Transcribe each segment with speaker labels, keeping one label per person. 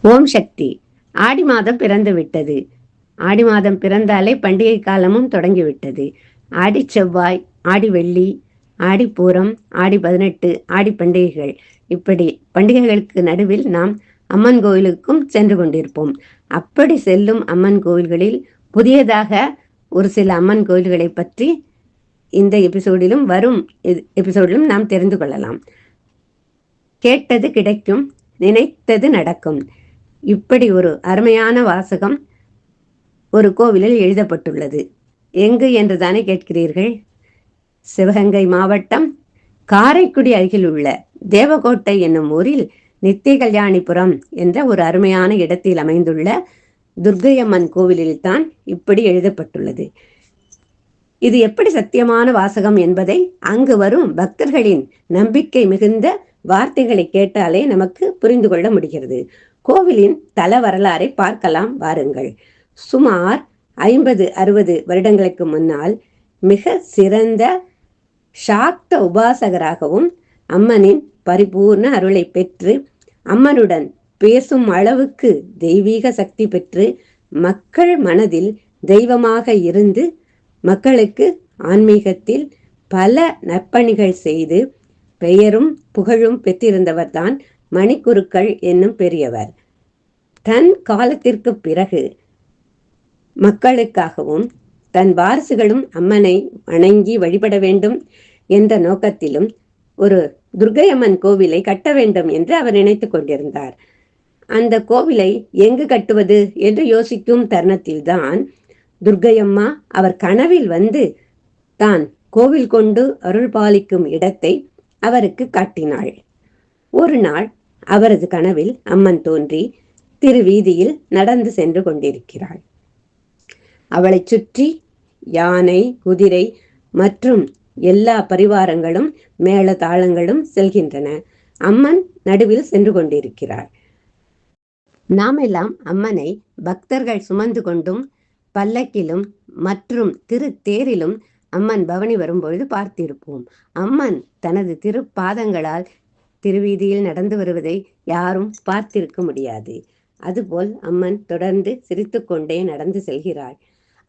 Speaker 1: ஓம் சக்தி. ஆடி மாதம் பிறந்து விட்டது. ஆடி மாதம் பிறந்தாலே பண்டிகை காலமும் தொடங்கிவிட்டது. ஆடி செவ்வாய், ஆடி வெள்ளி, ஆடி பூரம், ஆடி 18, ஆடி பண்டிகைகள், இப்படி பண்டிகைகளுக்கு நடுவில் நாம் அம்மன் கோயிலுக்கும் சென்று கொண்டிருப்போம். அப்படி செல்லும் அம்மன் கோயில்களில் புதியதாக ஒரு சில அம்மன் கோயில்களை பற்றி இந்த எபிசோடிலும் வரும் எபிசோடிலும் நாம் தெரிந்து கொள்ளலாம். கேட்டது கிடைக்கும், நினைத்தது நடக்கும். இப்படி ஒரு அருமையான வாசகம் ஒரு கோவிலில் எழுதப்பட்டுள்ளது. எங்கு என்று தானே கேட்கிறீர்கள்? சிவகங்கை மாவட்டம் காரைக்குடி அருகில் உள்ள தேவகோட்டை என்னும் ஊரில் நித்திய கல்யாணிபுரம் என்ற ஒரு அருமையான இடத்தில் அமைந்துள்ள துர்க்கையம்மன் கோவிலில்தான் இப்படி எழுதப்பட்டுள்ளது. இது எப்படி சத்தியமான வாசகம் என்பதை அங்கு வரும் பக்தர்களின் நம்பிக்கை மிகுந்த வார்த்தைகளை கேட்டாலே நமக்கு புரிந்து கொள்ள முடிகிறது. கோவிலின் தல வரலாறை பார்க்கலாம் வாருங்கள். சுமார் 50-60 வருடங்களுக்கு முன்னால் மிக சிறந்த சாக்த உபாசகராகவும் அம்மனின் பரிபூர்ண அருளை பெற்று அம்மனுடன் பேசும் அளவுக்கு தெய்வீக சக்தி பெற்று மக்கள் மனதில் தெய்வமாக இருந்து மக்களுக்கு ஆன்மீகத்தில் பல நற்பணிகள் செய்து பெயரும் புகழும் பெற்றிருந்தவர்தான் மணிக்குருக்கள் என்னும் பெரியவர். தன் காலத்திற்கு பிறகு மக்களுக்காகவும் தன் வாரிசுகளும் அம்மனை வணங்கி வழிபட வேண்டும் என்ற நோக்கத்திலும் ஒரு துர்க்கையம்மன் கோவிலை கட்ட வேண்டும் என்று அவர் நினைத்து கொண்டிருந்தார். அந்த கோவிலை எங்கு கட்டுவது என்று யோசிக்கும் தருணத்தில்தான் துர்க்கையம்மா அவர் கனவில் வந்து தான் கோவில் கொண்டு அருள் பாலிக்கும் இடத்தை அவருக்கு காட்டினாள். ஒரு நாள் அவரது கனவில் அம்மன் தோன்றி திருவீதியில் நடந்து சென்று கொண்டிருக்கிறாள். அவளை சுற்றி யானை, குதிரை மற்றும் எல்லா பரிவாரங்களும் மேள தாளங்களும் செல்கின்றன. அம்மன் நடுவில் சென்று கொண்டிருக்கிறாள். நாமெல்லாம் அம்மனை பக்தர்கள் சுமந்து கொண்டும் பல்லக்கிலும் மற்றும் திருத்தேரிலும் அம்மன் பவனி வரும்பொழுது பார்த்திருப்போம். அம்மன் தனது திருப்பாதங்களால் திருவீதியில் நடந்து வருவதை யாரும் பார்த்திருக்க முடியாது. அதுபோல் அம்மன் தொடர்ந்து சிரித்து கொண்டே நடந்து செல்கிறாள்.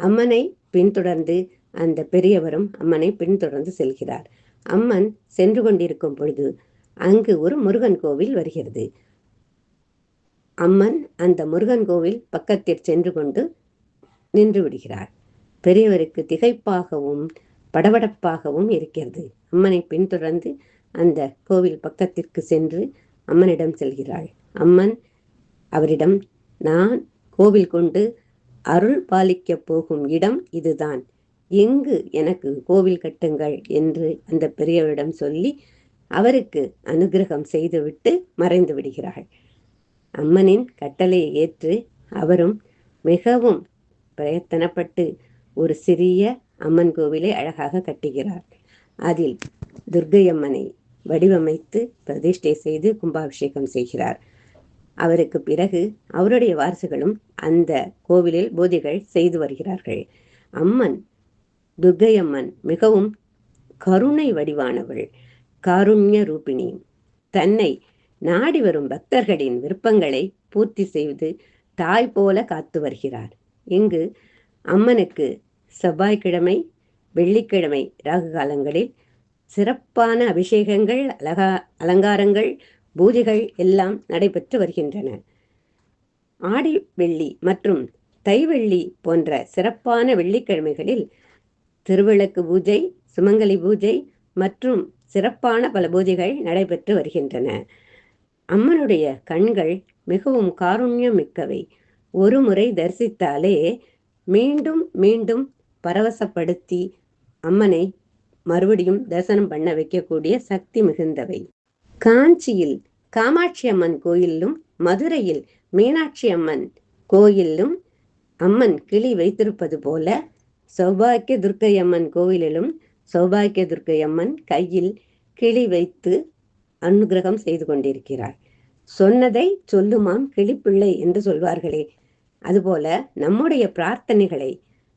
Speaker 1: அம்மனை பின்தொடர்ந்து அந்த பெரியவரும் அம்மனை பின்தொடர்ந்து செல்கிறார். அம்மன் சென்று கொண்டிருக்கும் பொழுது அங்கு ஒரு முருகன் கோவில் வருகிறது. அம்மன் அந்த முருகன் கோவில் பக்கத்தில் சென்று கொண்டு நின்று விடுகிறார். பெரியவருக்கு திகைப்பாகவும் படபடப்பாகவும் இருக்கிறது. அம்மனை பின்தொடர்ந்து அந்த கோவில் பக்கத்திற்கு சென்று அம்மனிடம் செல்கிறாள். அம்மன் அவரிடம், நான் கோவில் கொண்டு அருள் பாலிக்க போகும் இடம் இதுதான், எங்கு எனக்கு கோவில் கட்டுங்கள் என்று அந்த பெரியவரிடம் சொல்லி அவருக்கு அனுகிரகம் செய்துவிட்டு மறைந்து விடுகிறாள். அம்மனின் கட்டளையை ஏற்று அவரும் மிகவும் பிரயத்தனப்பட்டு ஒரு சிறிய அம்மன் கோவிலை அழகாக கட்டுகிறார். அதில் துர்க்கையம்மனை வடிவமைத்து பிரதிஷ்டை செய்து கும்பாபிஷேகம் செய்கிறார். அவருக்கு பிறகு அவருடைய வாரிசுகளும் அந்த கோவிலில் பூஜைகள் செய்து வருகிறார்கள். அம்மன் துர்க்கையம்மன் மிகவும் கருணை வடிவானவள், காருண்ய ரூபிணி. தன்னை நாடி வரும் பக்தர்களின் விருப்பங்களை பூர்த்தி செய்து தாய் போல காத்து வருகிறார். இங்கு அம்மனுக்கு செவ்வாய்க்கிழமை, வெள்ளிக்கிழமை ராகு காலங்களில் சிறப்பான அபிஷேகங்கள், அலங்காரங்கள், பூஜைகள் எல்லாம் நடைபெற்று வருகின்றன. ஆடி வெள்ளி மற்றும் தைவெள்ளி போன்ற சிறப்பான வெள்ளிக்கிழமைகளில் திருவிளக்கு பூஜை, சுமங்கலி பூஜை மற்றும் சிறப்பான பல பூஜைகள் நடைபெற்று வருகின்றன. அம்மனுடைய கண்கள் மிகவும் காருண்யம் மிக்கவை. ஒரு முறை தரிசித்தாலே மீண்டும் மீண்டும் பரவசப்படுத்தி அம்மனை மறுபடியும் தரிசனம் பண்ண வைக்கக்கூடிய சக்தி மிகுந்தவை. காஞ்சியில் காமாட்சி அம்மன் கோயிலும் மதுரையில் மீனாட்சி அம்மன் கோயிலும் அம்மன் கிளி வைத்திருப்பது போல சௌபாக்கிய துர்க்கையம்மன் கோவிலிலும் சௌபாக்கிய துர்க்கையம்மன் கையில் கிளி வைத்து அனுகிரகம் செய்து கொண்டிருக்கிறார். சொன்னதை சொல்லுமாம் கிளிப்பிள்ளை என்று சொல்வார்களே, அதுபோல நம்முடைய பிரார்த்தனைகளை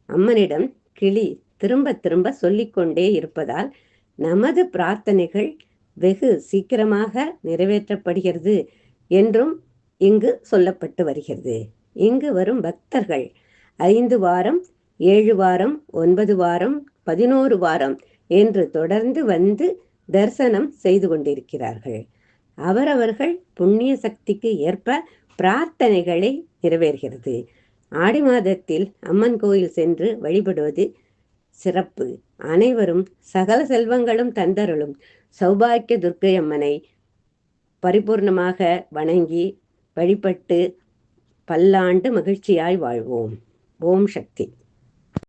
Speaker 1: அம்மனிடம் கிளி திரும்ப திரும்ப சொல்லிக்கொண்டே இருப்பதால் நமது பிரார்த்தனைகள் வெகு சீக்கிரமாக நிறைவேற்றப்படுகிறது என்றும் இங்கு சொல்லப்பட்டு வருகிறது. இங்கு வரும் பக்தர்கள் 5 வாரம், 7 வாரம், 9 வாரம், 11 வாரம் என்று தொடர்ந்து வந்து தரிசனம் செய்து கொண்டிருக்கிறார்கள். அவரவர்கள் புண்ணிய சக்திக்கு ஏற்ப பிரார்த்தனைகளை நிறைவேறுகிறது. ஆடி மாதத்தில் அம்மன் கோயில் சென்று வழிபடுவது சிறப்பு. அனைவரும் சகல செல்வங்களும் தந்தருளும் சௌபாக்கிய துர்க்கை அம்மனை பரிபூர்ணமாக வணங்கி வழிபட்டு பல்லாண்டு மகிழ்ச்சியாய் வாழ்வோம். ஓம் சக்தி.